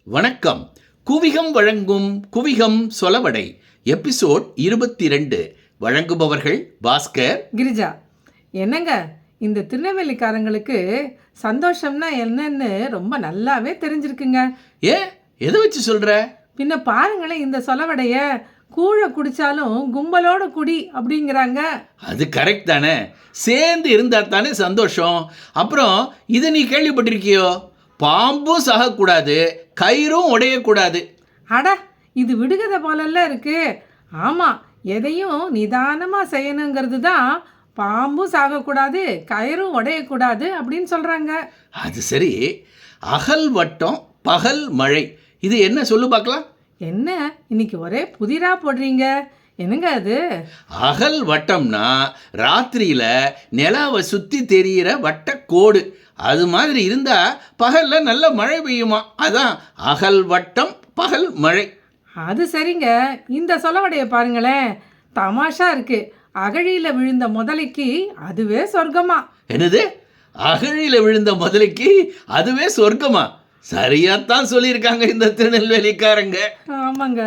வணக்கம். குவிகம் வழங்கும் குவிகம் சொலவடை எபிசோட் 22. வழங்குபவர்கள் பாஸ்கர், கிரிஜா. என்னங்க, இந்த திருநெல்வேலிக்காரங்களுக்கு சந்தோஷம்னா என்னன்னு ரொம்ப நல்லாவே தெரிஞ்சிருக்குங்க. எதை வச்சு சொல்ற? பின்ன பாருங்களேன், இந்த சொலவடைய கூழ குடிச்சாலும் கும்பலோட குடி அப்படிங்கிறாங்க. அது கரெக்ட் தானே. சேர்ந்து இருந்தா தானே சந்தோஷம். அப்புறம் இதை நீ கேள்விப்பட்டிருக்கியோ? பாம்பும் சாகக்கூடாது, கயிறும் உடையக்கூடாது. அட, இது விடுகதை போலல்ல இருக்கு. ஆமாம், எதையும் நிதானமாக செய்யணுங்கிறது தான் பாம்பும் சாகக்கூடாது, கயிறும் உடையக்கூடாது அப்படின்னு சொல்கிறாங்க. அது சரி, அகல் வட்டம் பகல் மழை, இது என்ன சொல்லு பார்க்கலாம். என்ன இன்னைக்கு ஒரே புதிரா போடுறீங்க? என்னங்க அது? அகல் வட்டம்னா ராத்திரியில நிலாவை சுற்றி தெரிகிற வட்டக்கோடு. அது மாதிரி இருந்தா பகல்ல நல்ல மழை பெய்யுமா, அதான் அகல் வட்டம் பகல் மழை. அது சரிங்க. இந்த சொலவடைய பாருங்களேன், தமாஷா இருக்கு. அகழியில் விழுந்த முதலைக்கு அதுவே சொர்க்கமா. என்னது? அகழியில விழுந்த முதலைக்கு அதுவே சொர்க்கமா? சரியாத்தான் சொல்லியிருக்காங்க இந்த திருநெல்வேலிக்காரங்க. ஆமாங்க.